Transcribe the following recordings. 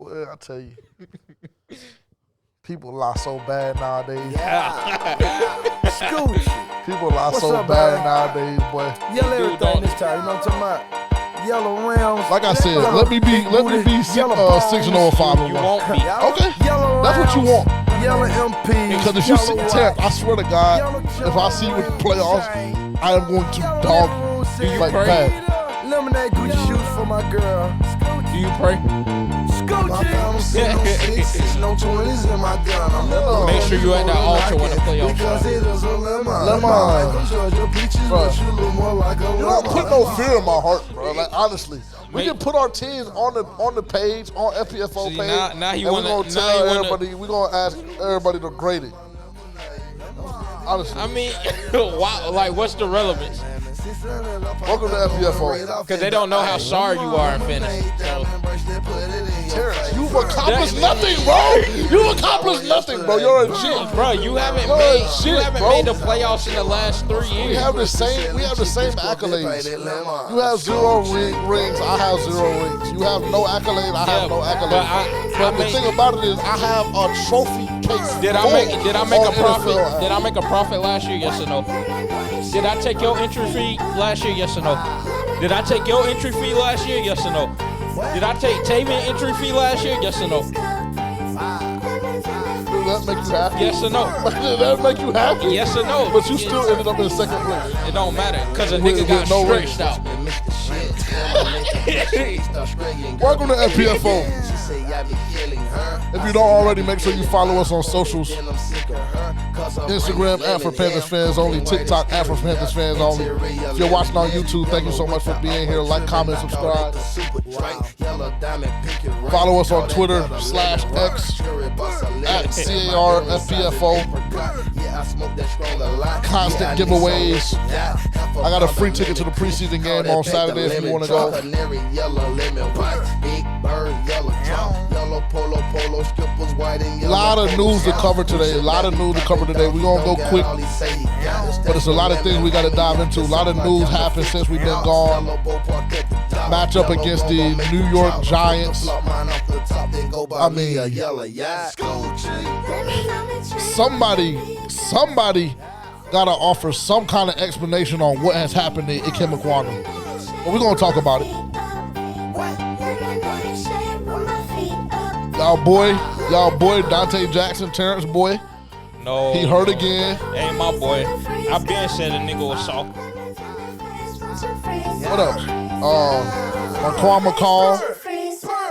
Well, I tell you, people lie so bad nowadays. Scoochie. People lie What's so up, bad man? nowadays, boy. Yell everything this time. You know what I'm talking about? Yellow rims. Like I said, yellow let me be yellow 60501. You won't be. Okay, Yellow that's what you rims, want. Yellow MP. Because if you see Terrence, I swear to God, if I see you in the playoffs, I am going to dog you like pray? bad. Lemonade Gucci shoes for my girl. Do you pray? No 20s in my gun. Make sure you at that altar when the playoffs Because it is a lemon. You don't put no fear in my heart, bro. Like honestly, we can put our teams on the page on FPFO See, page, now he and we're wanna- gonna now tell he wanna- everybody. We're gonna ask everybody to grade it. Honestly, I mean, why, like, what's the relevance? welcome to FPFO. Because they don't know how sorry you are in fantasy. So, Terrence, you've accomplished nothing, bro. You've accomplished nothing, bro. You're a G. bro, you haven't Bro, made shit, you haven't bro. made the playoffs in the last 3 years. We have the same accolades. You have 0 rings. I have 0 rings. You have no accolades. I have no accolades. But the thing about it is, I have a trophy case. Did I make a on profit? NFL. Did I make a profit last year? Yes or no? Did I take your entry fee last year? Yes or no? Did I take your entry fee last year? Yes or no? Did I take Tavian entry fee last year? Yes or no? Does that make you happy? Yes or no? Does that make you happy? Yes or no? But you still ended up in second place. It don't matter because a With nigga got no stretched rings. out. Welcome to FPFO. If you don't already, make sure you follow us on socials. Instagram at For Panthers Fans Only. TikTok at For Panthers Fans Only. If you're watching on YouTube, thank you so much for being here. Like, comment, subscribe. Follow us on Twitter /X at CARFPFO. Constant giveaways. I got a free ticket to the preseason game on Saturday if you want to go. A lot of news to cover today. We're going to go quick. But it's a lot of things we got to dive into. A lot of news happened since we've been gone. Matchup against the New York Giants. I mean, somebody got to offer some kind of explanation on what has happened to Ikem Ekwonu. But we're going to talk about it. Y'all boy, Dante Jackson, Terrence boy. No. He hurt again. Ain't my boy. I been said a nigga was soft. What else? Marquand McCall,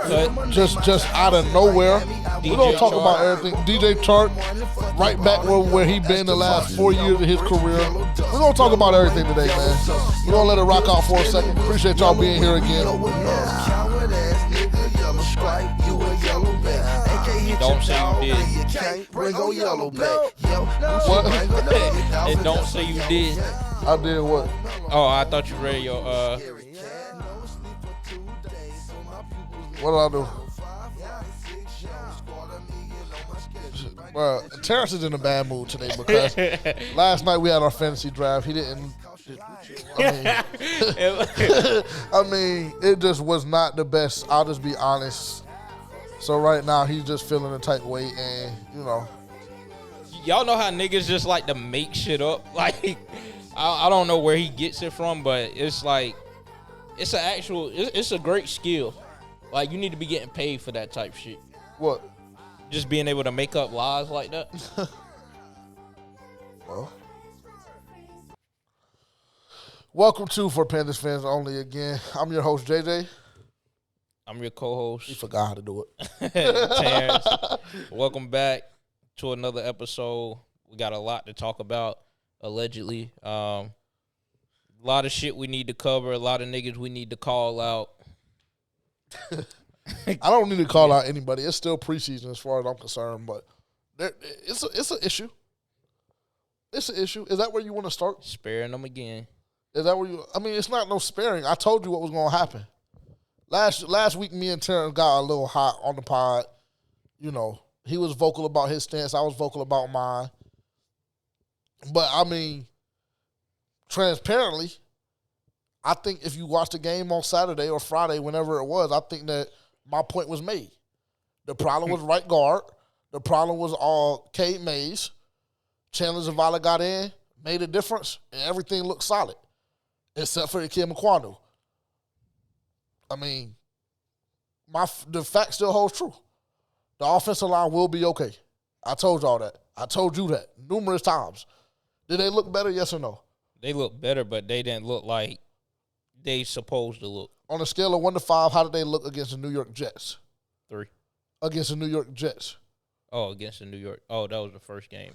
Cut. just out of nowhere. We're going to talk about everything. DJ Chark, right back where he been the last 4 years of his career. We're going to talk about everything today, man. We're going to let it rock out for a second. Appreciate y'all being here again. Don't say you did. What? And don't say you did. I did what? Oh, I thought you read your What did I do? Well, Terrence is in a bad mood today because last night we had our fantasy draft. He didn't. I mean, it just was not the best. I'll just be honest. So right now he's just feeling a tight weight, and y'all know how niggas just like to make shit up. Like, I don't know where he gets it from, but it's like, it's a great skill. Like, you need to be getting paid for that type shit. What? Just being able to make up lies like that. Well, welcome to For Panthers Fans Only again. I'm your host, JJ. I'm your co-host. You forgot how to do it. Terrence. Welcome back to another episode. We got a lot to talk about, allegedly. A lot of shit we need to cover, a lot of niggas we need to call out. I don't need to call out anybody. It's still preseason as far as I'm concerned, but it's an issue. It's an issue. Is that where you want to start? Sparing them again. Is that where you? I mean, it's not no sparing. I told you what was going to happen. Last week, me and Terrence got a little hot on the pod. He was vocal about his stance. I was vocal about mine. But, I mean, transparently, I think if you watch the game on Saturday or Friday, whenever it was, I think that my point was made. The problem was right guard. The problem was all Cade Mays. Chandler Zavala got in, made a difference, and everything looked solid, except for Ikem Ekwonu. I mean, the fact still holds true. The offensive line will be okay. I told y'all that. I told you that numerous times. Did they look better, yes or no? They look better, but they didn't look like they supposed to look. On a scale of 1 to 5, how did they look against the New York Jets? 3. Against the New York Jets. Oh, against the New York. Oh, that was the first game.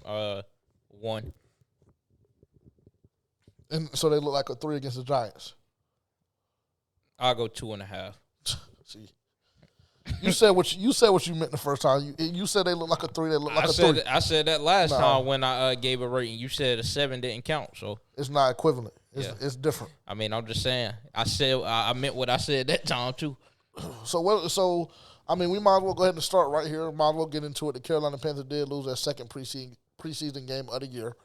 1. And so they look like a 3 against the Giants. I'll go 2.5. See, you said what you meant the first time. You said they look like a 3. They look like a 3. I said that last time when I gave a rating. You said a 7 didn't count, so it's not equivalent. It's different. I mean, I'm just saying. I meant what I said that time too. So I mean, we might as well go ahead and start right here. Might as well get into it. The Carolina Panthers did lose their second preseason game of the year.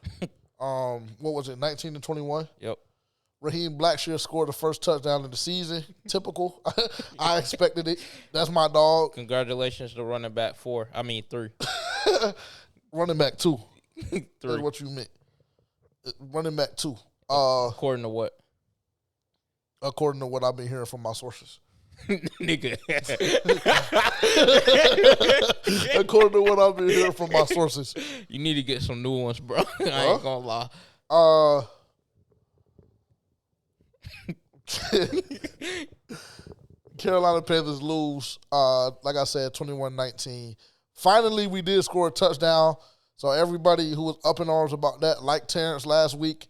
What was it? 19-21. Yep. Raheem Blackshear scored the first touchdown of the season. Typical. I expected it. That's my dog. Congratulations to running back 3. Running back 2. 3. That's what you meant. Running back 2. According to what? According to what I've been hearing from my sources. Nigga. According to what I've been hearing from my sources. You need to get some new ones, bro. I ain't gonna lie. Carolina Panthers lose, like I said, 21-19. Finally, we did score a touchdown. So everybody who was up in arms about that, like Terrence last week,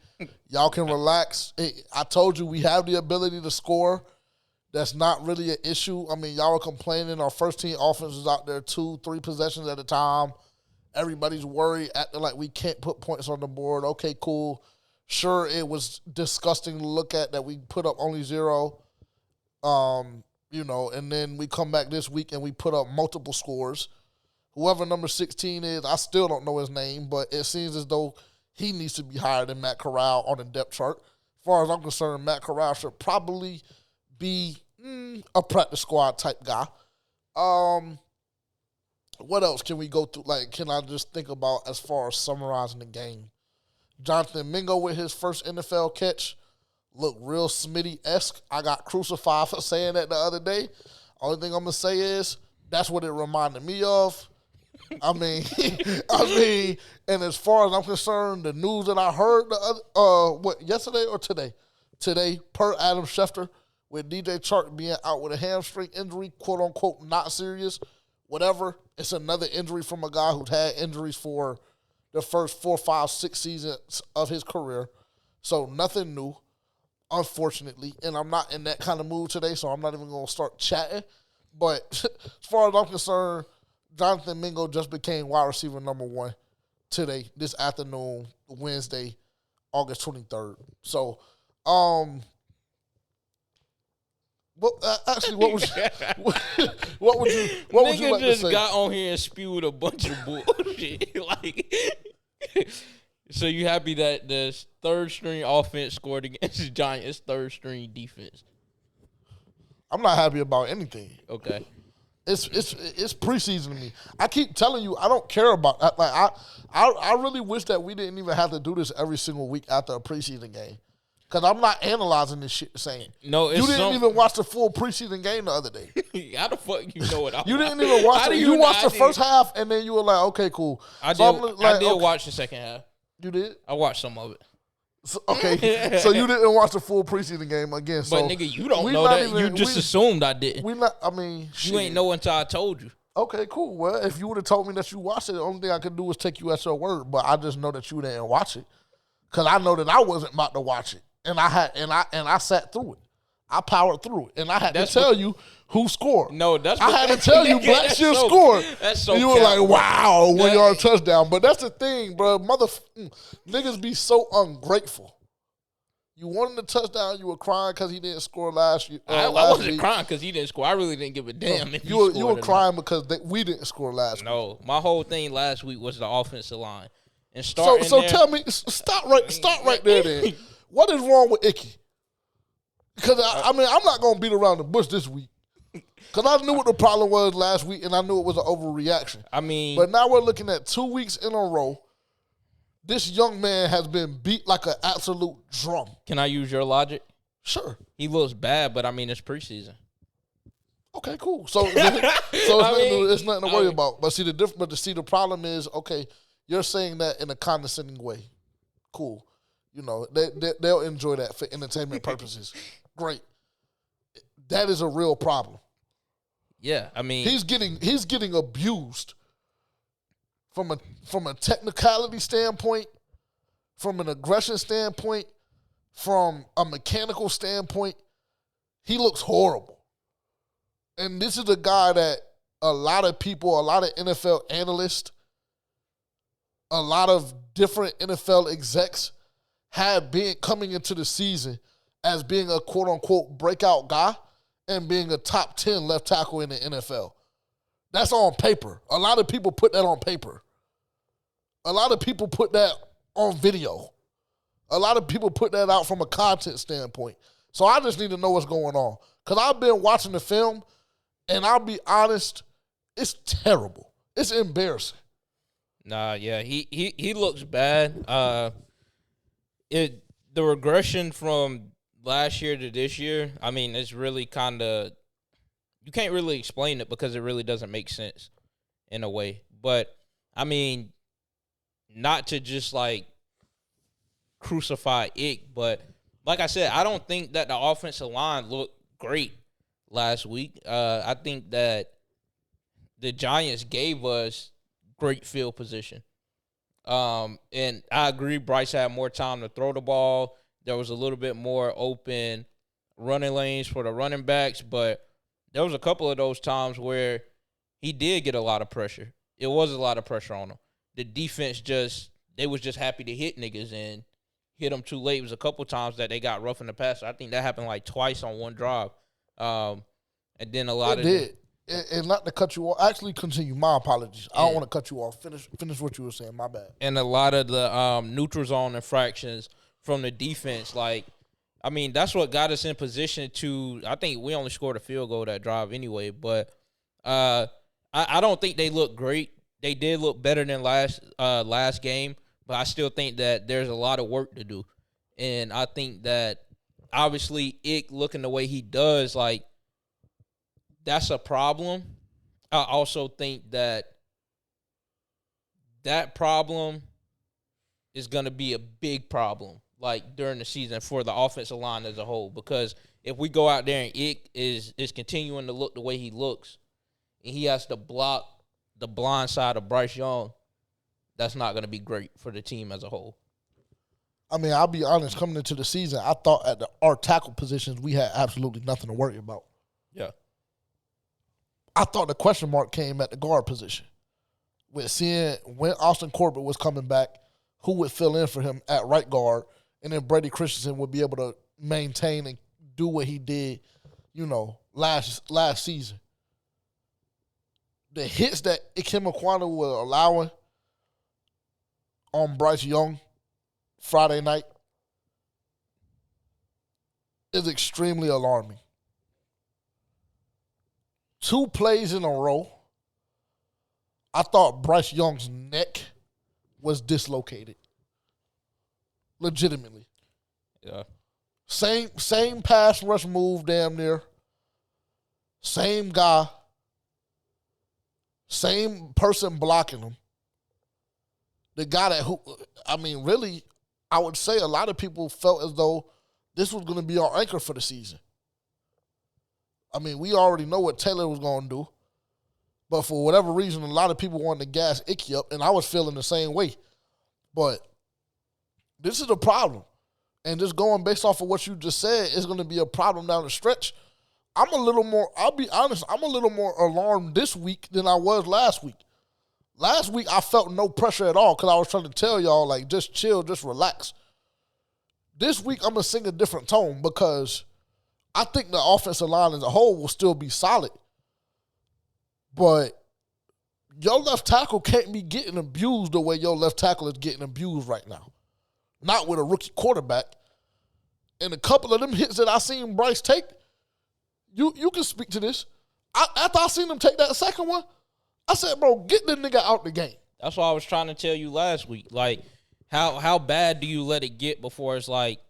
y'all can relax. I told you we have the ability to score. That's not really an issue. I mean, y'all were complaining our first-team offense is out there 2-3 possessions at a time. Everybody's worried, acting like we can't put points on the board. Okay, cool. Sure, it was disgusting to look at that we put up only 0. And then we come back this week and we put up multiple scores. Whoever number 16 is, I still don't know his name, but it seems as though he needs to be higher than Matt Corral on the depth chart. As far as I'm concerned, Matt Corral should probably be a practice squad type guy. What else can we go through? Like, can I just think about as far as summarizing the game? Jonathan Mingo with his first NFL catch looked real Smitty-esque. I got crucified for saying that the other day. Only thing I'm going to say is that's what it reminded me of. I mean, and as far as I'm concerned, the news that I heard yesterday or today? Today, per Adam Schefter, with DJ Chark being out with a hamstring injury, quote unquote, not serious, whatever. It's another injury from a guy who's had injuries for the first 4, 5, 6 seasons of his career. So nothing new, unfortunately. And I'm not in that kind of mood today, so I'm not even going to start chatting. But as far as I'm concerned, Jonathan Mingo just became wide receiver number 1 today, this afternoon, Wednesday, August 23rd. So, actually, what would you like to say? Nigga just got on here and spewed a bunch of bullshit. So you happy that the third string offense scored against the Giants' third string defense? I'm not happy about anything. Okay. It's preseason to me. I keep telling you, I don't care about that. Like I really wish that we didn't even have to do this every single week after a preseason game. Because I'm not analyzing this shit the same. No, you didn't even watch the full preseason game the other day. How the fuck you know what? You didn't even watch it. You watched the first half, and then you were like, okay, cool. I did watch the second half. You did? I watched some of it. So, okay, so you didn't watch the full preseason game again. But so nigga, you don't know that. You just assumed I didn't. You ain't know until I told you. Okay, cool. Well, if you would have told me that you watched it, the only thing I could do was take you at your word. But I just know that you didn't watch it, because I know that I wasn't about to watch it, and I sat through it. I powered through it, and I had to tell you who scored. No, that's I had to tell you Blackshear scored. That's so. And you were like, "Wow, 1 yard touchdown." But that's the thing, bro. Niggas be so ungrateful. You wanted a touchdown, you were crying because he didn't score last year. I wasn't crying because he didn't score. I really didn't give a damn if you were crying because we didn't score last week. No, my whole thing last week was the offensive line. And so tell me, stop right there then. What is wrong with Icky? Because, I'm not going to beat around the bush this week. Because I knew what the problem was last week, and I knew it was an overreaction. I mean, but now we're looking at 2 weeks in a row. This young man has been beat like an absolute drum. can I use your logic? Sure. He looks bad, but I mean, it's preseason. Okay, cool. So it's nothing to worry about. But see, the problem is, okay, you're saying that in a condescending way. Cool. You know, they'll enjoy that for entertainment purposes. Great. That is a real problem. Yeah, I mean, he's getting abused from a technicality standpoint, from an aggression standpoint, from a mechanical standpoint. He looks horrible. And this is a guy that a lot of people, a lot of NFL analysts, a lot of different NFL execs have been coming into the season as being a quote-unquote breakout guy and being a top 10 left tackle in the NFL. That's on paper. A lot of people put that on paper. A lot of people put that on video. A lot of people put that out from a content standpoint. So I just need to know what's going on. Because I've been watching the film, and I'll be honest, it's terrible. It's embarrassing. Nah, yeah, he looks bad. The regression from last year to this year, I mean, it's really kind of, you can't really explain it because it really doesn't make sense in a way. But, I mean, not to just, like, crucify Ick, but like I said, I don't think that the offensive line looked great last week. I think that the Giants gave us great field position. And I agree Bryce had more time to throw the ball. There was a little bit more open running lanes for the running backs, but there was a couple of those times where he did get a lot of pressure. It was a lot of pressure on him. The defense they was just happy to hit niggas and hit them too late. It was a couple times that they got rough in the passer. I think that happened like twice on one drive. And then a lot And not to cut you off, actually continue. My apologies. I don't want to cut you off. Finish what you were saying. My bad. And a lot of the neutral zone infractions from the defense, like, I mean, that's what got us in position to. I think we only scored a field goal that drive anyway, but I don't think they look great. They did look better than last game, but I still think that there's a lot of work to do, and I think that obviously Ick looking the way he does, like, that's a problem. I also think that problem is going to be a big problem, like, during the season for the offensive line as a whole. Because if we go out there and Ick is continuing to look the way he looks, and he has to block the blind side of Bryce Young, that's not going to be great for the team as a whole. I mean, I'll be honest, coming into the season, I thought at our tackle positions we had absolutely nothing to worry about. Yeah. I thought the question mark came at the guard position. With seeing when Austin Corbett was coming back, who would fill in for him at right guard, and then Brady Christensen would be able to maintain and do what he did, last season. The hits that Ikem Ekwonu was allowing on Bryce Young Friday night is extremely alarming. 2 plays in a row, I thought Bryce Young's neck was dislocated. Legitimately. Yeah. Same pass rush move damn near. Same guy. Same person blocking him. The guy really, I would say a lot of people felt as though this was going to be our anchor for the season. I mean, we already know what Taylor was going to do. But for whatever reason, a lot of people wanted to gas Icky up, and I was feeling the same way. But this is a problem. And just going based off of what you just said, it's going to be a problem down the stretch. I'll be honest, I'm a little more alarmed this week than I was last week. Last week, I felt no pressure at all because I was trying to tell y'all, like, just chill, just relax. This week, I'm going to sing a different tone because I think the offensive line as a whole will still be solid. But your left tackle can't be getting abused the way your left tackle is getting abused right now. Not with a rookie quarterback. And a couple of them hits that I seen Bryce take, you can speak to this. After I seen him take that second one, I said, bro, get the nigga out the game. That's what I was trying to tell you last week. Like, how bad do you let it get before it's like,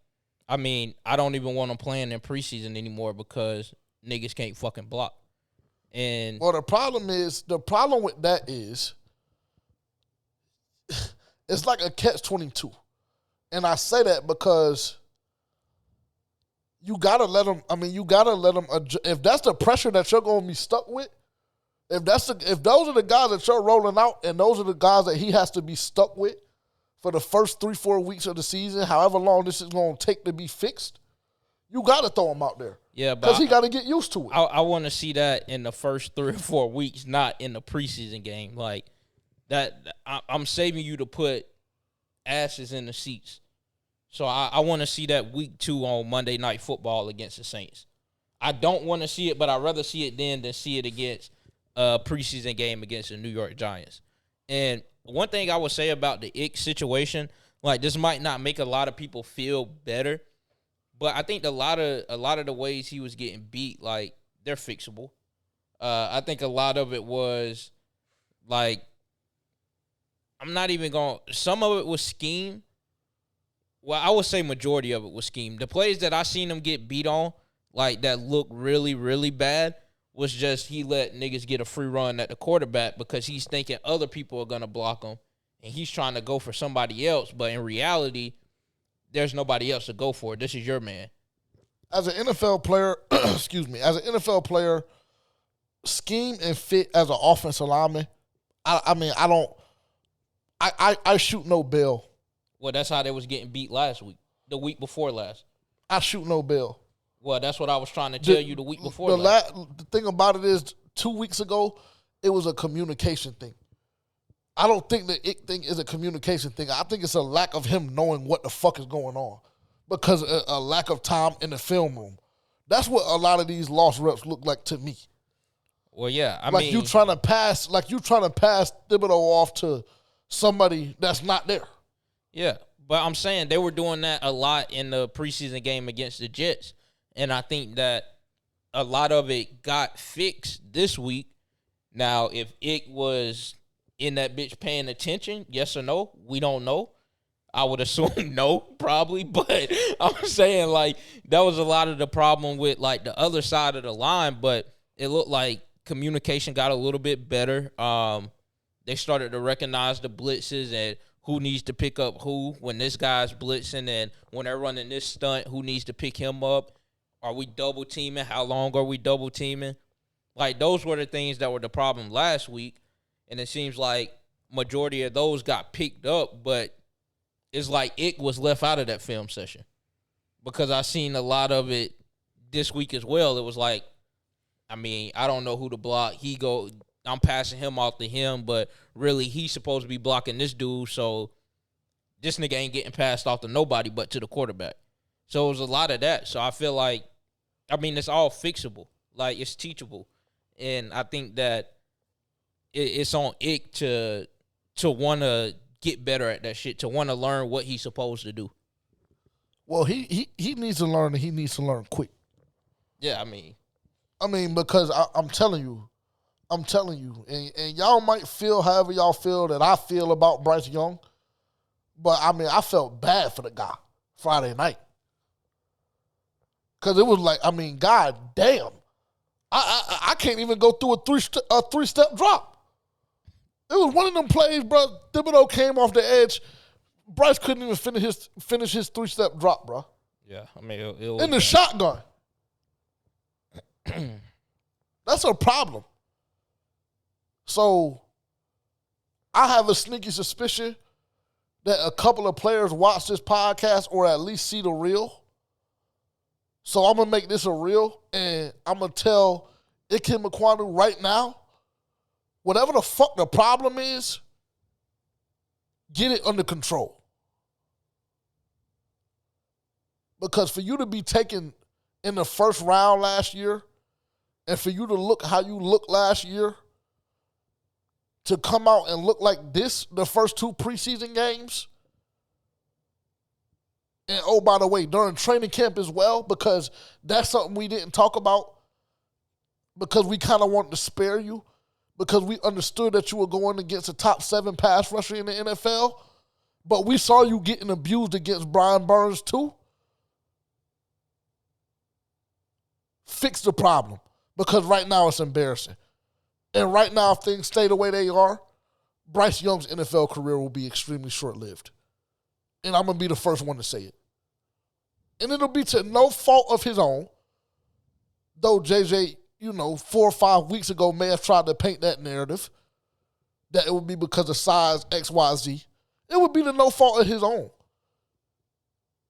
I mean, I don't even want him playing in preseason anymore because niggas can't fucking block. And well, the problem with that is it's like a catch-22. And I say that because you gotta let them. If that's the pressure that you're gonna be stuck with, if those are the guys that you're rolling out, and those are the guys that he has to be stuck with for the first 3-4 weeks of the season, however long this is gonna take to be fixed, you gotta throw him out there. Yeah, because he gotta get used to it. I want to see that in the first 3 or 4 weeks, not in the preseason game. Like that, I'm saving you to put asses in the seats. So I want to see that week 2 on Monday Night Football against the Saints. I don't want to see it, but I'd rather see it then than see it against a preseason game against the New York Giants. And one thing I would say about the Ick situation, like this might not make a lot of people feel better, but I think a lot of the ways he was getting beat, like they're fixable. I think a lot of it was like, some of it was scheme. Well, I would say majority of it was scheme. The plays that I seen him get beat on, like that looked really, really bad, was just he let niggas get a free run at the quarterback because he's thinking other people are going to block him, and he's trying to go for somebody else. But in reality, there's nobody else to go for. This is your man. As an NFL player, scheme and fit as an offensive lineman, I shoot no bail. Well, that's how they was getting beat last week. The week before last. I shoot no bail. Well, that's what I was trying to tell you the week before last. The thing about it is, 2 weeks ago, it was a communication thing. I don't think the Ick thing is a communication thing. I think it's a lack of him knowing what the fuck is going on because a lack of time in the film room. That's what a lot of these lost reps look like to me. Well, yeah, I mean, you trying to pass Thibodeau off to somebody that's not there. Yeah, but I'm saying they were doing that a lot in the preseason game against the Jets, and I think that a lot of it got fixed this week. Now, if Ick was in that bitch paying attention, yes or no, we don't know. I would assume no, probably, but I'm saying, like, that was a lot of the problem with, like, the other side of the line, but it looked like communication got a little bit better. They started to recognize the blitzes and who needs to pick up who when this guy's blitzing, and when they're running this stunt, who needs to pick him up. Are we double teaming? How long are we double teaming? Like, those were the things that were the problem last week, and it seems like majority of those got picked up, but it's like Ick was left out of that film session because I seen a lot of it this week as well. It was like, I mean, I don't know who to block. I'm passing him off to him, but really he's supposed to be blocking this dude, so this nigga ain't getting passed off to nobody but to the quarterback. So it was a lot of that. So I feel like, I mean, it's all fixable. Like, it's teachable. And I think that it's on Ick to want to get better at that shit, to want to learn what he's supposed to do. Well, he needs to learn, and he needs to learn quick. Yeah, I mean, because I'm telling you, and y'all might feel however y'all feel that I feel about Bryce Young, but I mean, I felt bad for the guy Friday night. Because it was like, I mean, god damn. I can't even go through a three-step drop. It was one of them plays, bro. Thibodeau came off the edge. Bryce couldn't even finish his three-step drop, bro. Yeah, I mean, it was in the shotgun. That's a problem. So I have a sneaky suspicion that a couple of players watch this podcast or at least see the reel. So I'm going to make this a reel, and I'm going to tell Ike Mekwonu right now, whatever the fuck the problem is, get it under control. Because for you to be taken in the first round last year, and for you to look how you looked last year, to come out and look like this the first 2 preseason games, and oh, by the way, during training camp as well, because that's something we didn't talk about. because we kind of wanted to spare you, because we understood that you were going against a top 7 pass rusher in the NFL, but we saw you getting abused against Brian Burns too. Fix the problem, because right now it's embarrassing. And right now, if things stay the way they are, Bryce Young's NFL career will be extremely short-lived. And I'm going to be the first one to say it. And it'll be to no fault of his own, though JJ, 4 or 5 weeks ago may have tried to paint that narrative, that it would be because of size XYZ. It would be to no fault of his own.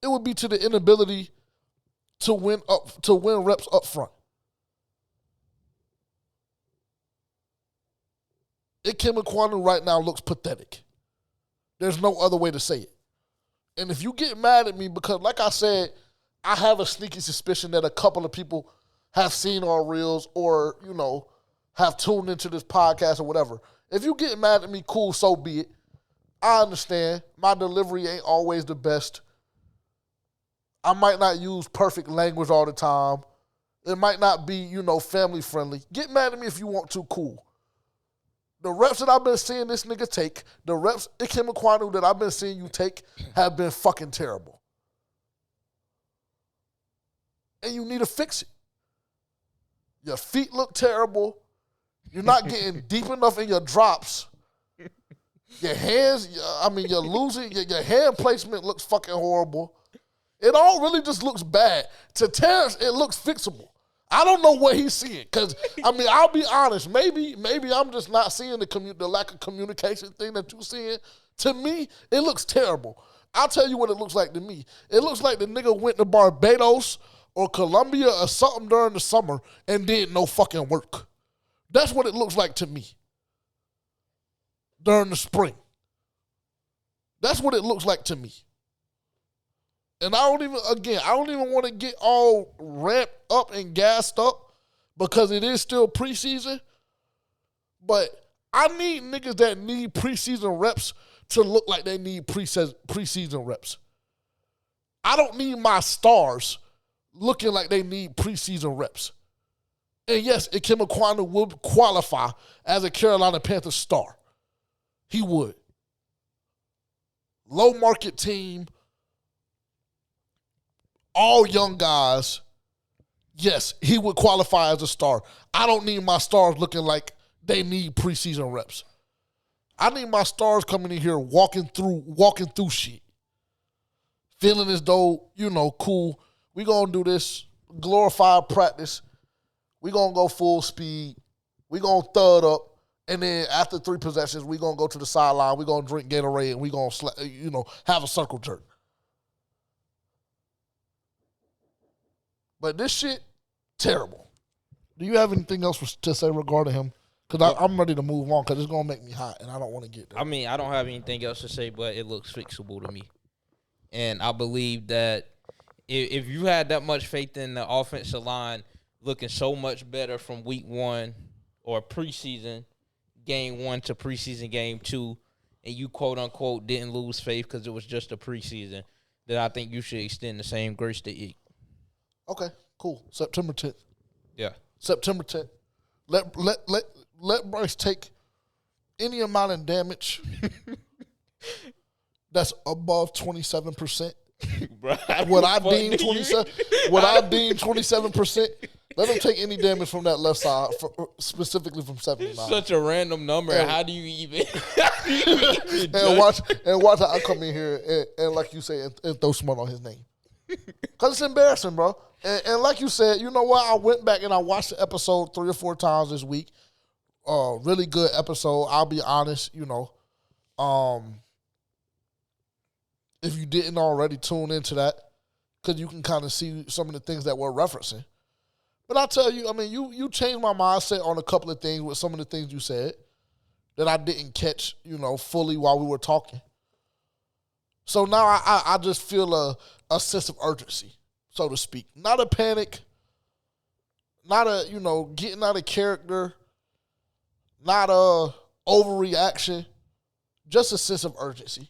It would be to the inability to win reps up front. Ikem Ekwonu right now looks pathetic. There's no other way to say it. And if you get mad at me because, like I said, I have a sneaky suspicion that a couple of people have seen our reels or, have tuned into this podcast or whatever. If you get mad at me, cool, so be it. I understand. My delivery ain't always the best. I might not use perfect language all the time. It might not be, family friendly. Get mad at me if you want to, cool. The reps that I've been seeing this nigga take, the reps Ikem Ekwonu that I've been seeing you take have been fucking terrible. And you need to fix it. Your feet look terrible. You're not getting deep enough in your drops. Your hands, you're losing. Your hand placement looks fucking horrible. It all really just looks bad. To Terrence, it looks fixable. I don't know what he's seeing. Because, I'll be honest. Maybe I'm just not seeing the lack of communication thing that you're seeing. To me, it looks terrible. I'll tell you what it looks like to me. It looks like the nigga went to Barbados or Colombia or something during the summer and did no fucking work. That's what it looks like to me. During the spring. That's what it looks like to me. And I don't even want to get all ramped up and gassed up because it is still preseason. But I need niggas that need preseason reps to look like they need preseason reps. I don't need my stars looking like they need preseason reps. And yes, Ikem Ekwonu would qualify as a Carolina Panthers star. He would. Low market team. All young guys. Yes, he would qualify as a star. I don't need my stars looking like they need preseason reps. I need my stars coming in here walking through shit. Feeling as though, cool. We gonna do this glorified practice. We gonna go full speed. We gonna thud up. And then after 3 possessions, we gonna go to the sideline. We gonna drink Gatorade and we gonna, have a circle jerk. But this shit, terrible. Do you have anything else to say regarding him? Because I'm ready to move on because it's going to make me hot and I don't want to get there. I don't have anything else to say, but it looks fixable to me. And I believe that if you had that much faith in the offensive line looking so much better from week 1 or preseason game 1 to preseason game 2, and you quote-unquote didn't lose faith because it was just a preseason, then I think you should extend the same grace to Ike. Okay, cool. September 10th. Yeah. September 10th. Let Bryce take any amount of damage that's above 27%. What I deem 27%, let him take any damage from that left side, specifically from 79. Such a random number. How do you even and watch how I come in here and like you say, and throw smut on his name. Because it's embarrassing, bro. And like you said, you know what? I went back and I watched the episode 3 or 4 times this week. Really good episode. I'll be honest, if you didn't already tune into that, because you can kind of see some of the things that we're referencing. But I tell you, you changed my mindset on a couple of things with some of the things you said that I didn't catch, fully while we were talking. So now I just feel a sense of urgency, so to speak. Not a panic, not a, getting out of character, not a overreaction, just a sense of urgency.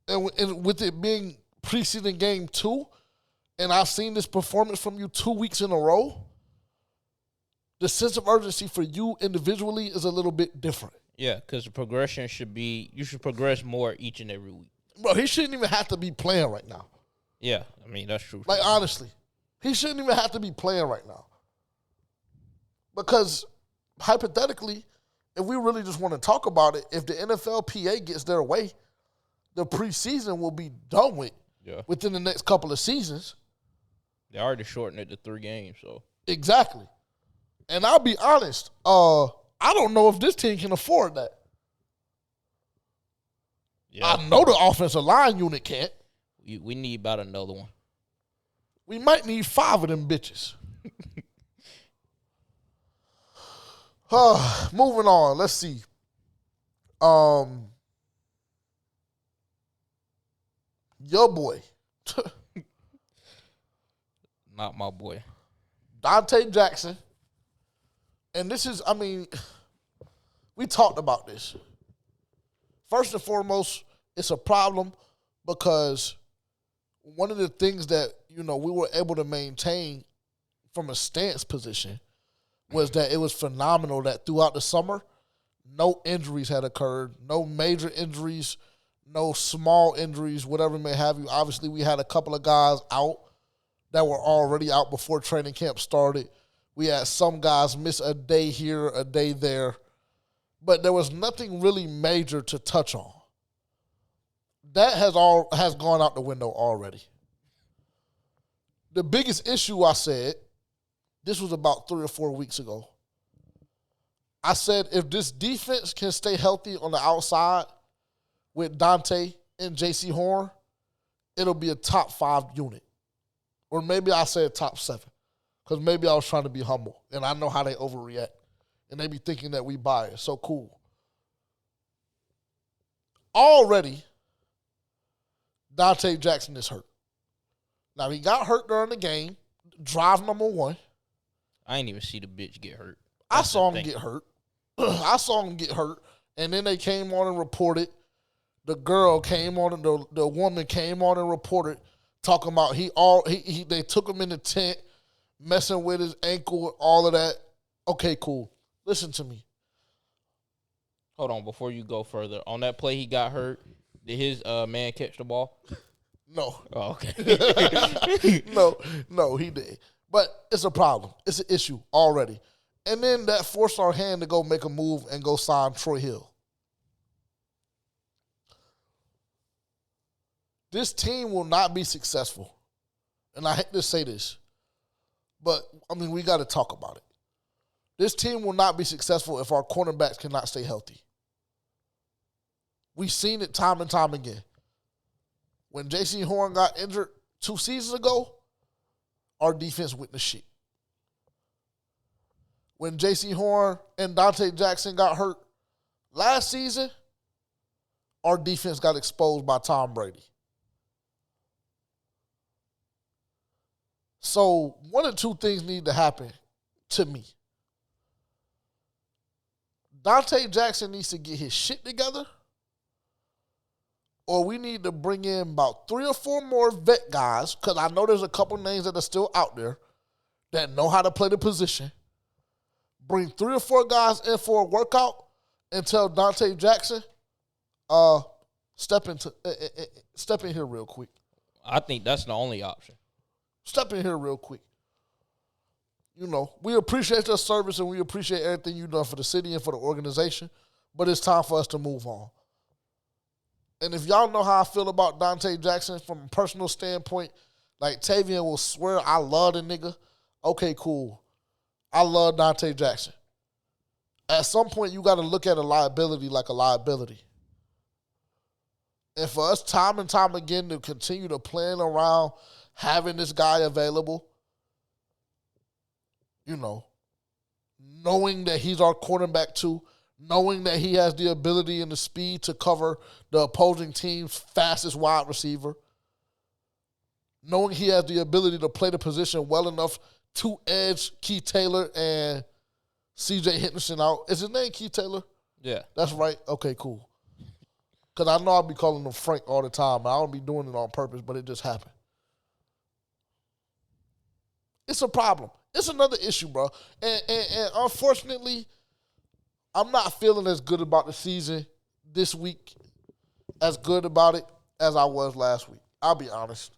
And with it being preseason game 2, and I've seen this performance from you 2 weeks in a row, the sense of urgency for you individually is a little bit different. Yeah, because the progression should be you should progress more each and every week. Bro, he shouldn't even have to be playing right now. Yeah, I mean that's true. Like honestly, he shouldn't even have to be playing right now. Because hypothetically, if we really just want to talk about it, if the NFLPA gets their way, the preseason will be done with within the next couple of seasons. They already shortened it to 3 games, so exactly. And I'll be honest, I don't know if this team can afford that. Yeah. I know the offensive line unit can't. We need about another one. We might need 5 of them bitches. Moving on. Let's see. Your boy. Not my boy. Dante Jackson. And this is, I mean, we talked about this. First and foremost, it's a problem because one of the things that, we were able to maintain from a stance position was that it was phenomenal that throughout the summer, no injuries had occurred, no major injuries, no small injuries, whatever may have you. Obviously, we had a couple of guys out that were already out before training camp started. We had some guys miss a day here, a day there, but there was nothing really major to touch on. That has gone out the window already. The biggest issue I said, this was about 3 or 4 weeks ago. I said if this defense can stay healthy on the outside with Dante and J.C. Horn, it'll be a top 5 unit. Or maybe I said top 7. Because maybe I was trying to be humble. And I know how they overreact. And they be thinking that we biased. So cool. Already, Dante Jackson is hurt. Now, he got hurt during the game. Drive number 1. I ain't even see the bitch get hurt. I saw him get hurt. I saw him get hurt. And then they came on and reported. The girl came on, and the woman came on and reported, talking about they took him in the tent, messing with his ankle and all of that. Okay, cool. Listen to me. Hold on, before you go further. On that play he got hurt, did his man catch the ball? No. Oh, okay. No, he did. But it's a problem. It's an issue already. And then that forced our hand to go make a move and go sign Troy Hill. This team will not be successful. And I hate to say this, but, we got to talk about it. This team will not be successful if our cornerbacks cannot stay healthy. We've seen it time and time again. When J.C. Horn got injured 2 seasons ago, our defense went to shit. When J.C. Horn and Dante Jackson got hurt last season, our defense got exposed by Tom Brady. So one of 2 things need to happen to me. Dante Jackson needs to get his shit together, or we need to bring in about 3 or 4 more vet guys, because I know there's a couple names that are still out there that know how to play the position. Bring 3 or 4 guys in for a workout and tell Dante Jackson, step in here real quick. I think that's the only option. Step in here real quick. We appreciate your service and we appreciate everything you've done for the city and for the organization, but it's time for us to move on. And if y'all know how I feel about Dante Jackson from a personal standpoint, like Tavian will swear I love the nigga. Okay, cool. I love Dante Jackson. At some point, you got to look at a liability like a liability. And for us time and time again to continue to plan around having this guy available, knowing that he's our cornerback too, knowing that he has the ability and the speed to cover the opposing team's fastest wide receiver, knowing he has the ability to play the position well enough to edge Keith Taylor and C.J. Henderson out. Is his name Keith Taylor? Yeah. That's right. Okay, cool. Because I know I'll be calling him Frank all the time. I don't be doing it on purpose, but it just happened. It's a problem. It's another issue, bro. And unfortunately, I'm not feeling as good about the season this week, as good about it as I was last week. I'll be honest.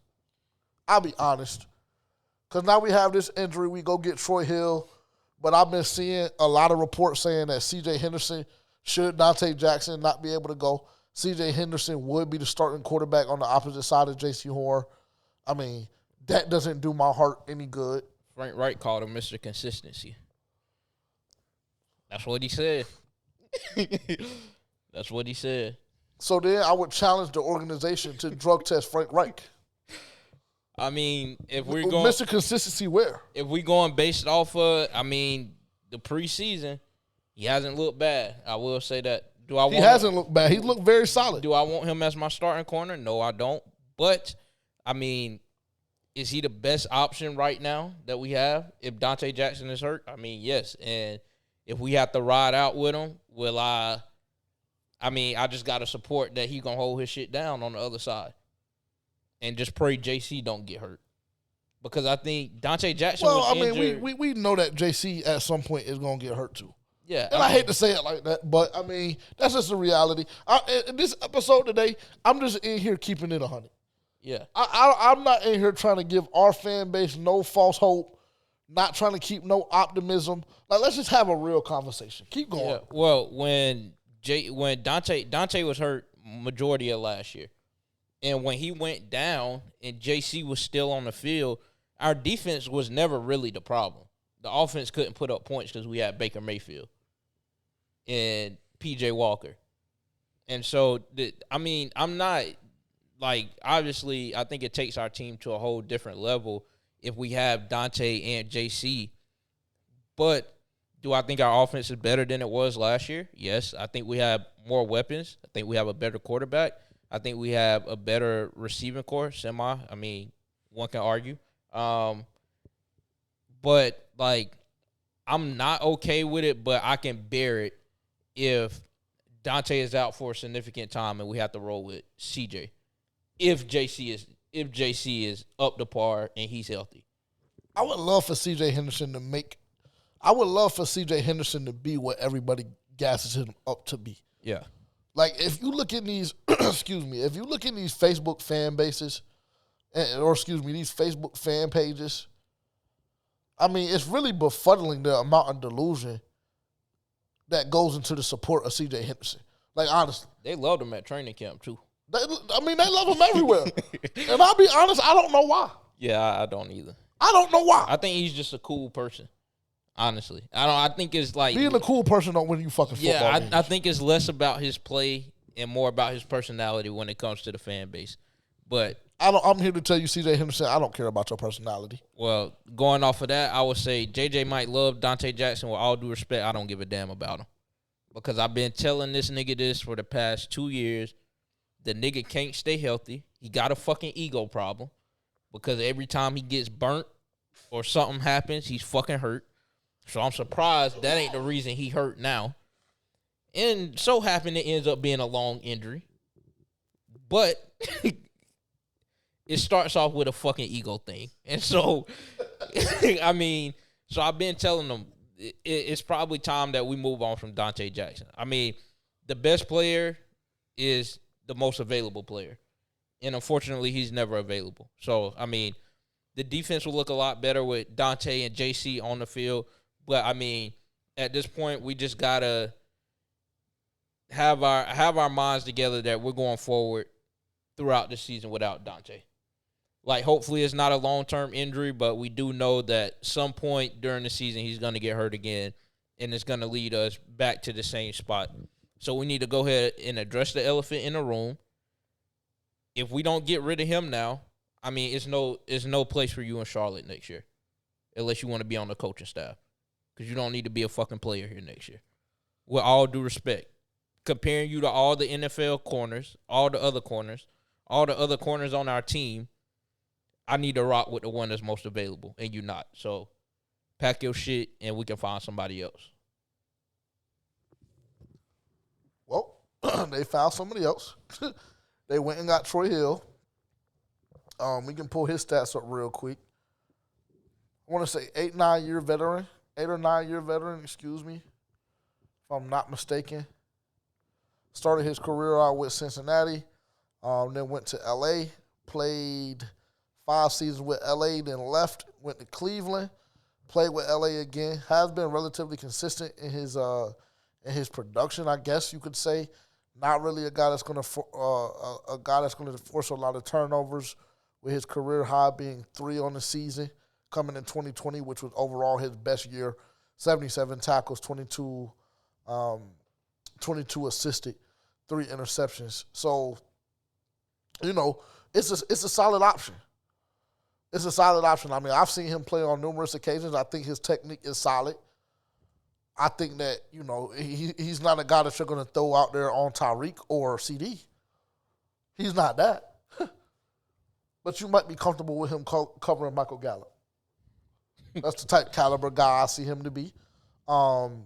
Because now we have this injury. We go get Troy Hill. But I've been seeing a lot of reports saying that C.J. Henderson, should Dante Jackson not be able to go, C.J. Henderson would be the starting quarterback on the opposite side of J.C. Horn. I mean, that doesn't do my heart any good. Frank Wright called him Mr. Consistency. That's what he said. That's what he said. So then I would challenge the organization to drug test Frank Reich. I mean, if we're going Mr. Consistency where? If we're going based off of, I mean, the preseason, he hasn't looked bad. I will say that. He hasn't looked bad. He looked very solid. Do I want him as my starting corner? No, I don't. But, I mean, is he the best option right now that we have if Dante Jackson is hurt? I mean, yes. And if we have to ride out with him, I just got to support that he going to hold his shit down on the other side. And just pray JC don't get hurt. Because I think Dante Jackson was injured. we know that JC at some point is going to get hurt too. Yeah. And I hate to say it like that, but, I mean, that's just the reality. In this episode today, I'm just in here keeping it 100. Yeah. I'm not in here trying to give our fan base no false hope, not trying to keep no optimism. Like, let's just have a real conversation. Keep going. Yeah. Well, when Dante was hurt majority of last year, and when he went down and JC was still on the field, our defense was never really the problem. The offense couldn't put up points because we had Baker Mayfield and P.J. Walker. And so, I'm not, like, obviously, I think it takes our team to a whole different level if we have Dante and JC. But do I think our offense is better than it was last year? Yes. I think we have more weapons. I think we have a better quarterback. I think we have a better receiving core, one can argue. But, like, I'm not okay with it, but I can bear it if Dante is out for a significant time and we have to roll with CJ. If JC is up to par and he's healthy. I would love for CJ Henderson to be what everybody gasses him up to be. Yeah. Like, if you look in these, if you look in these Facebook fan bases, these Facebook fan pages, I mean, it's really befuddling the amount of delusion that goes into the support of C.J. Henderson. Like, honestly. They loved him at training camp, too. They love him everywhere. And I'll be honest, I don't know why. Yeah, I don't either. I don't know why. I think he's just a cool person. Honestly, I think it's like being a cool person don't win you fucking football games. I think it's less about his play and more about his personality when it comes to the fan base. But I'm here to tell you, C.J. Henderson, I don't care about your personality. Well, going off of that, I would say JJ might love Dante Jackson. With all due respect, I don't give a damn about him because I've been telling this nigga this for the past 2 years. The nigga can't stay healthy. He got a fucking ego problem because every time he gets burnt or something happens, he's fucking hurt. So I'm surprised that ain't the reason he hurt now. And so happened it ends up being a long injury. But it starts off with a fucking ego thing. And so, so I've been telling them it's probably time that we move on from Dante Jackson. I mean, the best player is the most available player. And unfortunately, he's never available. So, I mean, the defense will look a lot better with Dante and JC on the field. But, I mean, at this point, we just got to have our minds together that we're going forward throughout the season without Dante. Like, hopefully it's not a long-term injury, but we do know that some point during the season he's going to get hurt again, and it's going to lead us back to the same spot. So we need to go ahead and address the elephant in the room. If we don't get rid of him now, I mean, it's no place for you in Charlotte next year unless you want to be on the coaching staff because you don't need to be a fucking player here next year. With all due respect. Comparing you to all the NFL corners, all the other corners on our team, I need to rock with the one that's most available, and you're not. So pack your shit, and we can find somebody else. Well, they found somebody else. They went and got Troy Hill. We can pull his stats up real quick. I want to say 8-9 year veteran, 8 or 9 year veteran, excuse me, if I'm not mistaken. Started his career out with Cincinnati, then went to LA, played 5 seasons with LA, then left, went to Cleveland, played with LA again. Has been relatively consistent in his production, I guess you could say. Not really a guy that's going to force a lot of turnovers, with his career high being 3 on the season, coming in 2020, which was overall his best year. 77 tackles, 22 assisted, 3 interceptions. So, it's a solid option. It's a solid option. I mean, I've seen him play on numerous occasions. I think his technique is solid. I think that, he's not a guy that you're going to throw out there on Tyreek or CD. He's not that. But you might be comfortable with him covering Michael Gallup. That's the type caliber guy I see him to be. And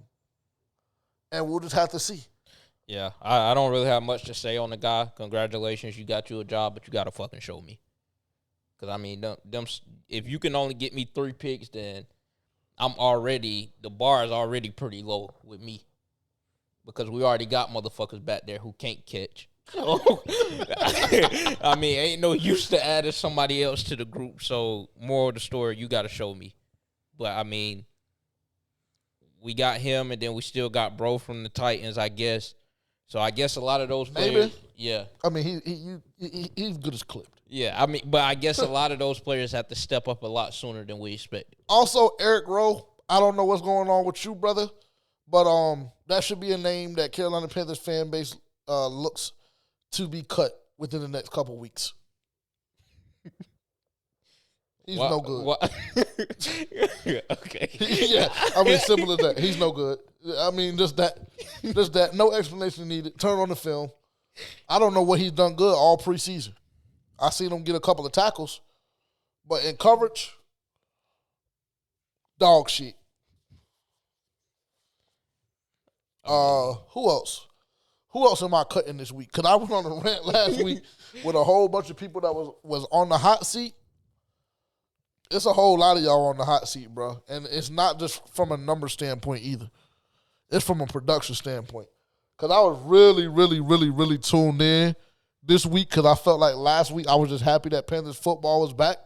we'll just have to see. Yeah, I don't really have much to say on the guy. Congratulations, you got you a job, but you got to fucking show me. Because, I mean, if you can only get me 3 picks, then the bar is already pretty low with me. Because we already got motherfuckers back there who can't catch. So, I mean, ain't no use to adding somebody else to the group. So, moral of the story, you got to show me. But, I mean, we got him, and then we still got Bro from the Titans, I guess. So, I guess a lot of those players. Maybe. Yeah. I mean, he's good as clipped. Yeah, I mean, but I guess a lot of those players have to step up a lot sooner than we expected. Also, Eric Rowe, I don't know what's going on with you, brother, but that should be a name that Carolina Panthers fan base looks to be cut within the next couple weeks. He's no good. Okay. Yeah, I mean, simple as that. He's no good. I mean, just that. No explanation needed. Turn on the film. I don't know what he's done good all preseason. I seen him get a couple of tackles, but in coverage, dog shit. Who else? Who else am I cutting this week? Because I went on a rant last week with a whole bunch of people that was on the hot seat. It's a whole lot of y'all on the hot seat, bro. And it's not just from a number standpoint either. It's from a production standpoint. Because I was really, really, really, really tuned in this week because I felt like last week I was just happy that Panthers football was back.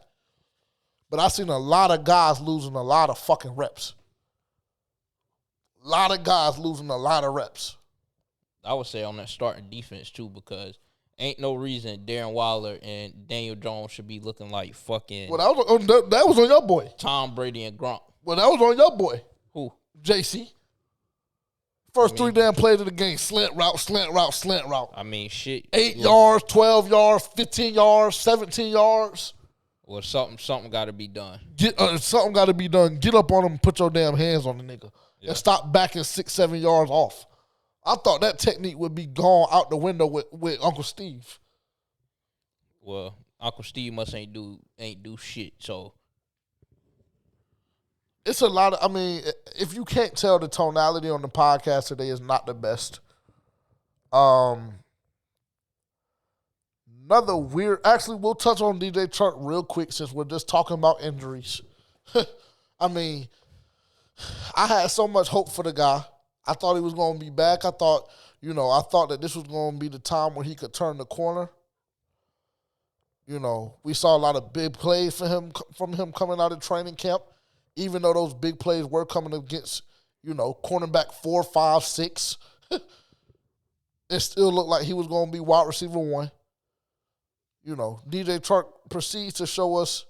But I seen a lot of guys losing a lot of fucking reps. A lot of guys losing a lot of reps. I would say on that starting defense, too, because ain't no reason Darren Waller and Daniel Jones should be looking like fucking Well, that was on your boy. Tom Brady and Gronk. Well, that was on your boy. Who? JC. First 3 damn plays of the game, slant route, slant route, slant route. I mean, shit. 8 yards, 12 yards, 15 yards, 17 yards. Well, something got to be done. Something got to be done. Get up on him and put your damn hands on the nigga. Yeah. And stop backing 6-7 yards off. I thought that technique would be gone out the window with Uncle Steve. Well, Uncle Steve ain't do shit, so. It's a lot of, I mean, if you can't tell, the tonality on the podcast today is not the best. Another weird, actually, we'll touch on DJ Chark real quick since we're just talking about injuries. I mean, I had so much hope for the guy. I thought he was going to be back. I thought that this was going to be the time where he could turn the corner. We saw a lot of big plays from him coming out of training camp. Even though those big plays were coming against, cornerback 4, 5, 6, it still looked like he was going to be wide receiver 1. DJ Chark proceeds to show us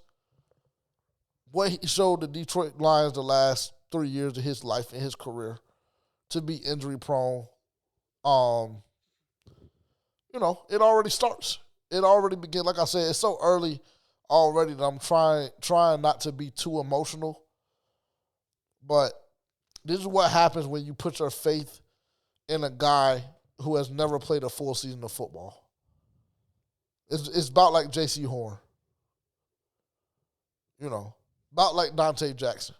what he showed the Detroit Lions the last 3 years of his life and his career, to be injury prone. It already starts. It already begins. Like I said, it's so early already that I'm trying not to be too emotional. But this is what happens when you put your faith in a guy who has never played a full season of football. It's about like J.C. Horn. About like Dante Jackson.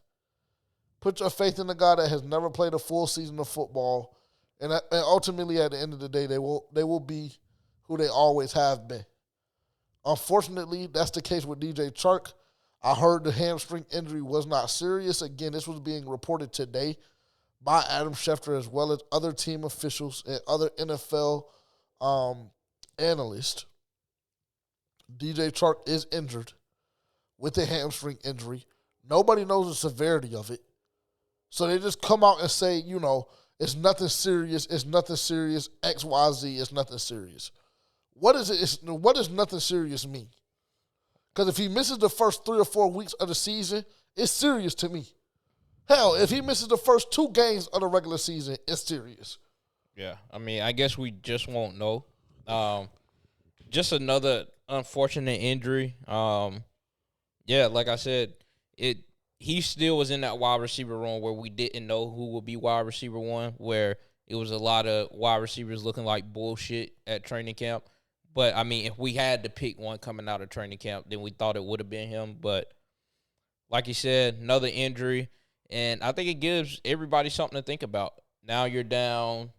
Put your faith in a guy that has never played a full season of football, and ultimately at the end of the day, they will be who they always have been. Unfortunately, that's the case with DJ Chark. I heard the hamstring injury was not serious. Again, this was being reported today by Adam Schefter as well as other team officials and other NFL analysts. DJ Chark is injured with a hamstring injury. Nobody knows the severity of it. So they just come out and say, it's nothing serious, it's nothing serious, XYZ, it's nothing serious. What does nothing serious mean? Because if he misses the first 3 or 4 weeks of the season, it's serious to me. Hell, if he misses the first 2 games of the regular season, it's serious. Yeah, I mean, I guess we just won't know. Just another unfortunate injury. Yeah, like I said, he still was in that wide receiver room where we didn't know who would be wide receiver one, where it was a lot of wide receivers looking like bullshit at training camp. But, I mean, if we had to pick one coming out of training camp, then we thought it would have been him. But, like you said, another injury. And I think it gives everybody something to think about. Now you're down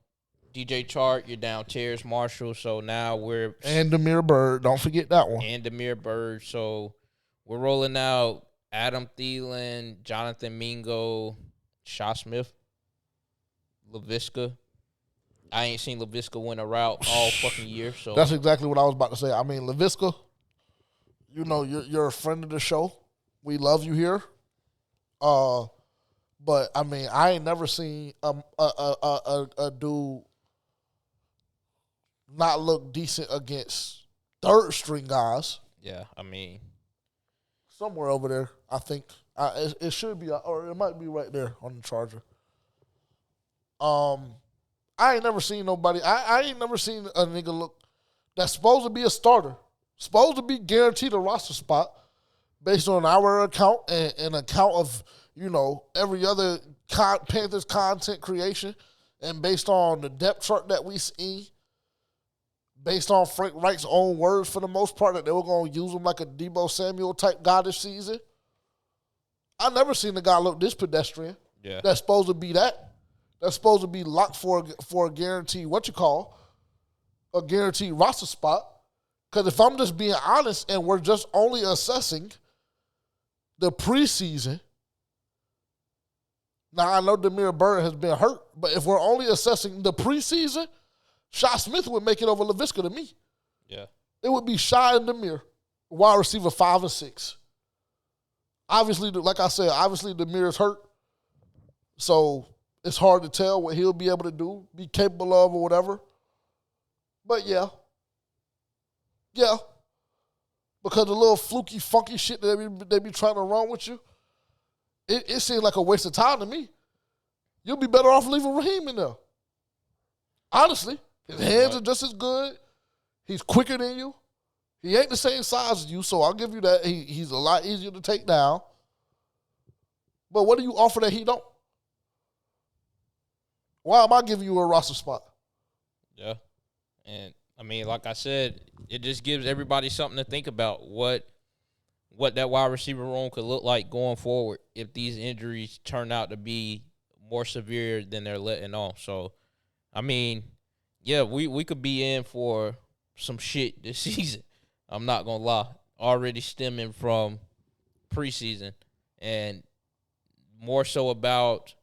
DJ Chark, you're down Terrence Marshall. So now we're – And Damiere Byrd. Don't forget that one. And Damiere Byrd. So we're rolling out Adam Thielen, Jonathan Mingo, Shaw Smith, Laviska. I ain't seen Laviska win a route all fucking year. So that's exactly what I was about to say. I mean, Laviska, you're a friend of the show. We love you here. But I mean, I ain't never seen a dude not look decent against third string guys. Yeah, I mean, somewhere over there, I think it should be, or it might be right there on the charger. I ain't never seen nobody. I ain't never seen a nigga look that's supposed to be a starter, supposed to be guaranteed a roster spot based on our account and account of, every other Panthers content creation, and based on the depth chart that we see, based on Frank Reich's own words for the most part, that they were going to use him like a Deebo Samuel type guy this season. I never seen a guy look this pedestrian. Yeah. That's supposed to be that. That's supposed to be locked for a guaranteed, a guaranteed roster spot. Because if I'm just being honest and we're just only assessing the preseason, now I know Damiere Byrd has been hurt, but if we're only assessing the preseason, Shaw Smith would make it over Laviska to me. Yeah. It would be Shaw and Damiere, wide receiver 5 and 6. Obviously, like I said, Damiere's hurt. So it's hard to tell what he'll be able to do, be capable of, or whatever. But yeah. Because the little fluky, funky shit that they be trying to run with you, it seems like a waste of time to me. You'll be better off leaving Raheem in there. Honestly, his hands are just as good. He's quicker than you. He ain't the same size as you, so I'll give you that. He's a lot easier to take down. But what do you offer that he don't? Why am I giving you a roster spot? Yeah. And, I mean, like I said, it just gives everybody something to think about what that wide receiver room could look like going forward if these injuries turn out to be more severe than they're letting on. So, I mean, yeah, we could be in for some shit this season. I'm not going to lie. Already stemming from preseason and more so about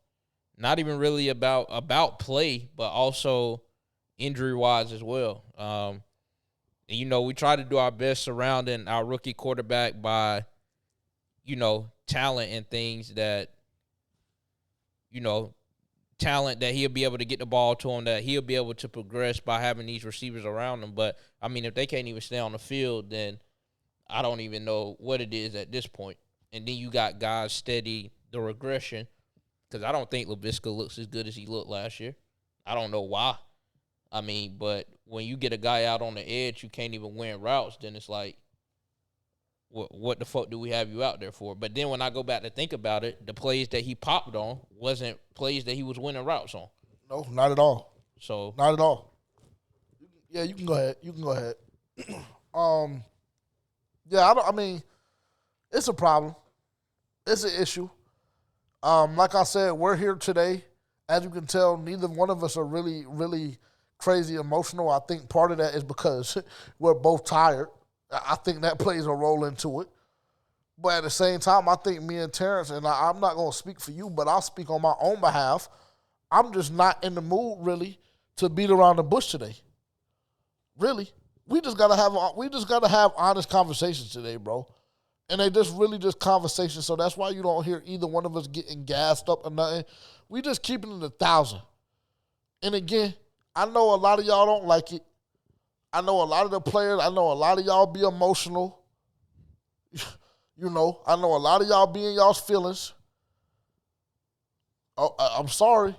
not even really about play, but also injury-wise as well. We try to do our best surrounding our rookie quarterback by, talent and things that, talent that he'll be able to get the ball to him, that he'll be able to progress by having these receivers around him. But, I mean, if they can't even stay on the field, then I don't even know what it is at this point. And then you got guys steady the regression, because I don't think Laviska looks as good as he looked last year. I don't know why. I mean, but when you get a guy out on the edge who can't even win routes, then it's like, what the fuck do we have you out there for? But then when I go back to think about it, the plays that he popped on wasn't plays that he was winning routes on. No, not at all. So not at all. Yeah, you can go ahead. I mean, it's a problem. It's an issue. Like I said, we're here today. As you can tell, neither one of us are really, really crazy emotional. I think part of that is because we're both tired. I think that plays a role into it. But at the same time, I think me and Terrence, and I'm not going to speak for you, but I'll speak on my own behalf. I'm just not in the mood really to beat around the bush today. Really, we just gotta have honest conversations today, bro. And they just really just conversations. So that's why you don't hear either one of us getting gassed up or nothing. We just keeping it 1,000. And again, I know a lot of y'all don't like it. I know a lot of the players. I know a lot of y'all be emotional. You know, I know a lot of y'all be in y'all's feelings. Oh, I'm sorry.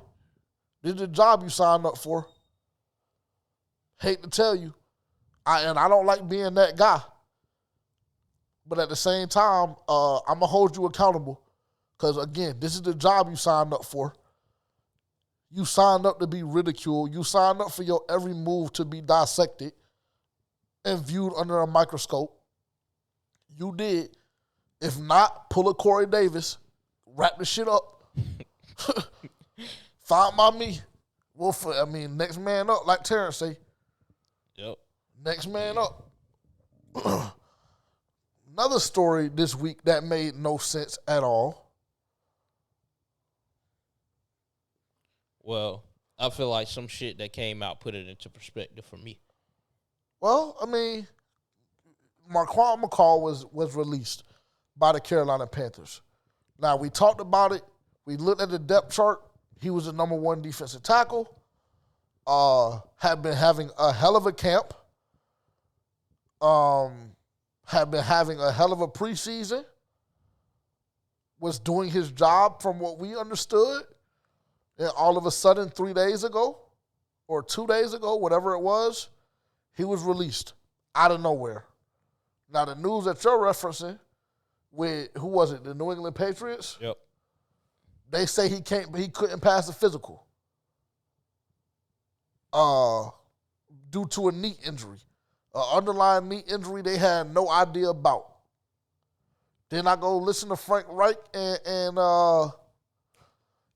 This is the job you signed up for. Hate to tell you. I don't like being that guy. But at the same time, I'm going to hold you accountable. Because, again, this is the job you signed up for. You signed up to be ridiculed. You signed up for your every move to be dissected and viewed under a microscope. You did. If not, pull a Corey Davis, wrap the shit up. Fine by me. Well, next man up, like Terrence say. Yep. Next man up. Another story this week that made no sense at all. Well, I feel like some shit that came out put it into perspective for me. Well, Marquand McCall was released by the Carolina Panthers. Now, we talked about it. We looked at the depth chart. He was the number 1 defensive tackle. Had been having a hell of a camp. Had been having a hell of a preseason. Was doing his job from what we understood. And all of a sudden, 3 days ago, or 2 days ago, whatever it was, he was released out of nowhere. Now, the news that you're referencing with, who was it, the New England Patriots? Yep. They say he couldn't pass the physical due to a knee injury. An underlying knee injury they had no idea about. Then I go listen to Frank Reich and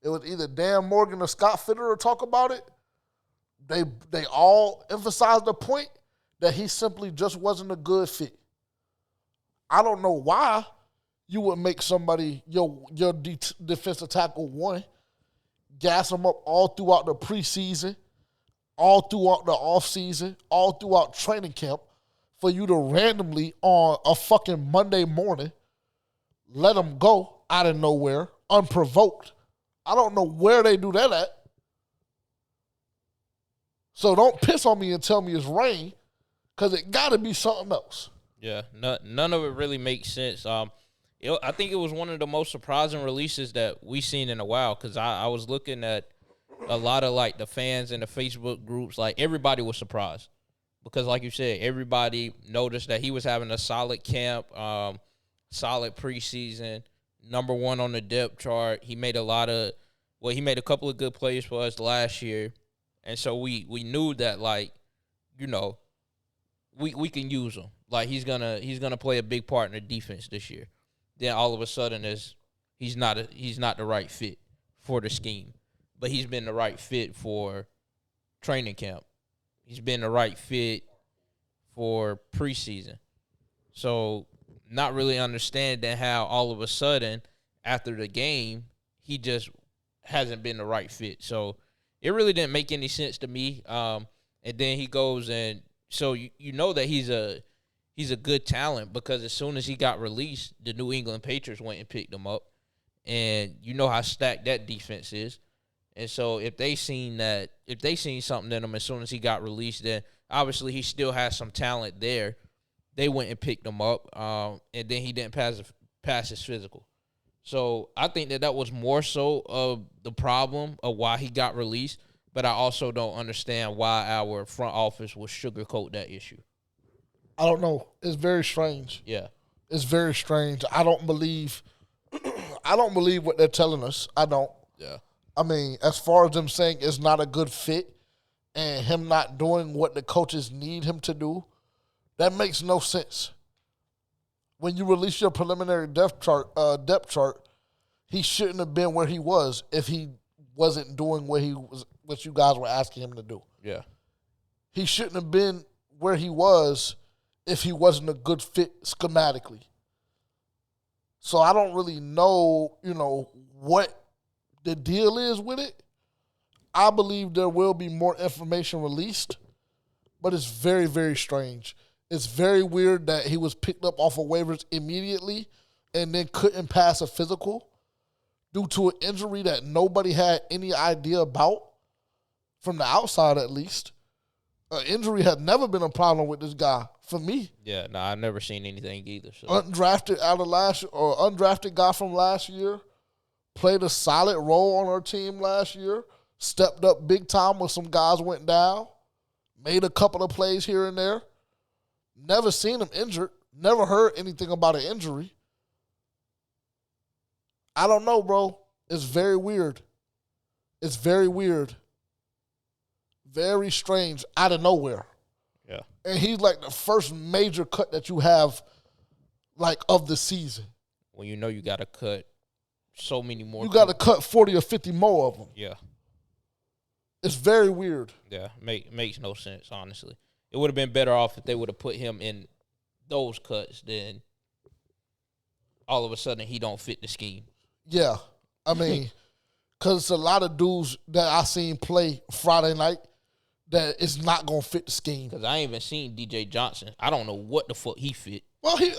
it was either Dan Morgan or Scott Fitterer talk about it. They all emphasized the point that he simply just wasn't a good fit. I don't know why you would make somebody, your defensive tackle 1, gas them up all throughout the preseason, all throughout the offseason, all throughout training camp, for you to randomly on a fucking Monday morning let them go out of nowhere, unprovoked. I don't know where they do that at. So don't piss on me and tell me it's rain, because it got to be something else. Yeah, none of it really makes sense. I think it was one of the most surprising releases that we've seen in a while, because I was looking at a lot of, like, the fans in the Facebook groups. Like, everybody was surprised because, like you said, everybody noticed that he was having a solid camp, solid preseason, number 1 on the depth chart. He made a couple of good plays for us last year, and so we knew that, like, you know, we can use him. Like, he's gonna play a big part in the defense this year. Then all of a sudden, he's not the right fit for the scheme, but he's been the right fit for training camp. He's been the right fit for preseason. So, not really understanding how all of a sudden after the game he just hasn't been the right fit. So it really didn't make any sense to me. And then he goes and so you know that he's a good talent, because as soon as he got released, the New England Patriots went and picked him up. And you know how stacked that defense is. And so if they seen something in him as soon as he got released, then obviously he still has some talent there. They went and picked him up, and then he didn't pass his physical. So I think that was more so of the problem of why he got released, but I also don't understand why our front office would sugarcoat that issue. I don't know. It's very strange. Yeah. It's very strange. I don't believe what they're telling us. I don't. Yeah. I mean, as far as them saying it's not a good fit and him not doing what the coaches need him to do, that makes no sense. When you release your preliminary depth chart, he shouldn't have been where he was if he wasn't doing what you guys were asking him to do. Yeah. He shouldn't have been where he was if he wasn't a good fit schematically. So I don't really know, what the deal is with it. I believe there will be more information released, but it's very, very strange. It's very weird that he was picked up off of waivers immediately and then couldn't pass a physical due to an injury that nobody had any idea about, from the outside at least. An injury had never been a problem with this guy for me. Yeah, no, I've never seen anything either. So. Undrafted guy from last year, played a solid role on our team last year, stepped up big time when some guys went down, made a couple of plays here and there. Never seen him injured, never heard anything about an injury. I don't know, bro. It's very weird. It's very weird. Very strange, out of nowhere. Yeah. And he's like the first major cut that you have, like, of the season. Well, you know you got to cut so many more. You got to cut 40 or 50 more of them. Yeah. It's very weird. Yeah, makes no sense, honestly. It would have been better off if they would have put him in those cuts than all of a sudden he don't fit the scheme. Yeah. I mean, because it's a lot of dudes that I seen play Friday night that is not going to fit the scheme. Because I ain't even seen DJ Johnson. I don't know what the fuck he fit. Well, he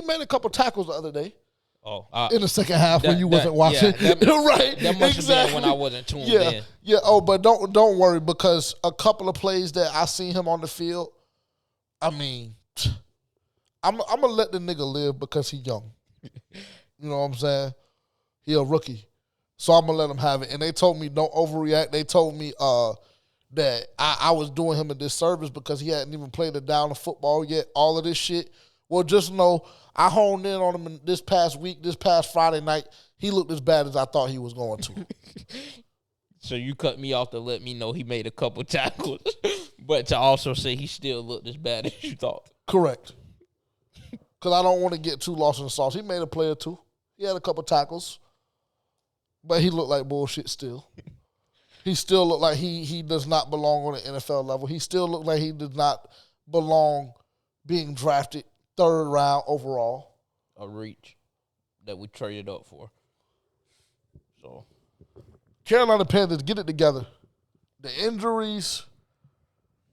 made a couple tackles the other day. Oh, in the second half when you wasn't watching. Yeah, right. That must have been when I wasn't tuned in. Yeah. Oh, but don't worry, because a couple of plays that I seen him on the field, I mean, I'm going to let the nigga live because he young. You know what I'm saying? He a rookie. So I'm going to let him have it. And they told me don't overreact. They told me that I was doing him a disservice because he hadn't even played a down of football yet, all of this shit. Well, just know I honed in on him this past week, this past Friday night. He looked as bad as I thought he was going to. So you cut me off to let me know he made a couple tackles, but to also say he still looked as bad as you thought. Correct. Because I don't want to get too lost in the sauce. He made a play or two. He had a couple tackles. But he looked like bullshit still. He still looked like he does not belong on the NFL level. He still looked like he does not belong being drafted 3rd round overall. A reach that we traded up for. So, Carolina Panthers, get it together. The injuries,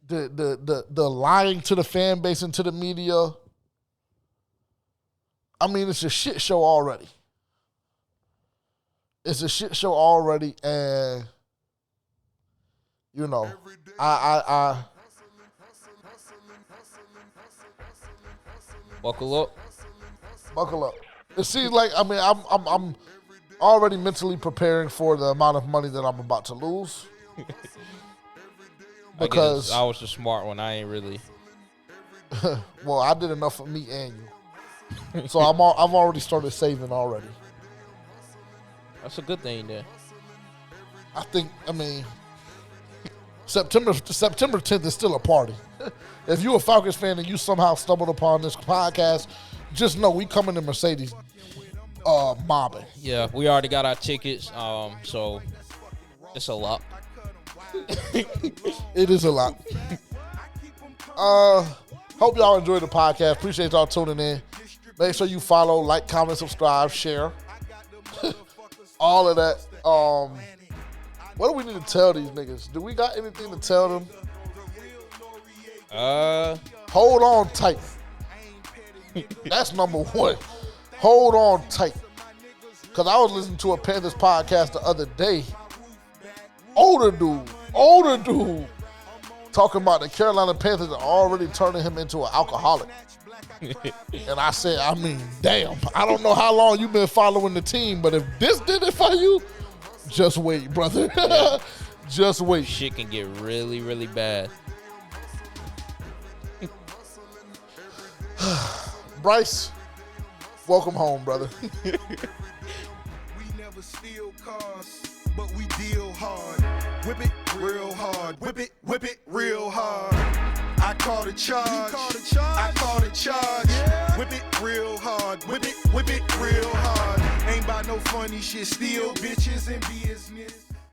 the lying to the fan base and to the media. I mean, it's a shit show already. It's a shit show already, and I buckle up. Buckle up. It seems like I'm already mentally preparing for the amount of money that I'm about to lose. Because I was the smart one. I ain't really. Well, I did enough for me and you, so I've already started saving already. That's a good thing, then. I mean, September 10th is still a party. If you're a Falcons fan and you somehow stumbled upon this podcast, just know we coming to Mercedes mobbing. Yeah, we already got our tickets, so it's a lot. It is a lot. Hope y'all enjoyed the podcast. Appreciate y'all tuning in. Make sure you follow, like, comment, subscribe, share. All of that. What do we need to tell these niggas? Do we got anything to tell them? Hold on tight. That's number one. Hold on tight. Because I was listening to a Panthers podcast the other day. Older dude. Talking about the Carolina Panthers are already turning him into an alcoholic. And I said, I mean, damn. I don't know how long you've been following the team, but if this did it for you, just wait, brother. Yeah. Just wait. Shit can get really, really bad. Bryce, welcome home, brother. We never steal cars, but we deal hard. Whip it real hard. Whip it real hard. I call the charge. I call the charge. Yeah. Whip it real hard. Whip it real hard. Ain't about no funny shit. Steal bitches and business.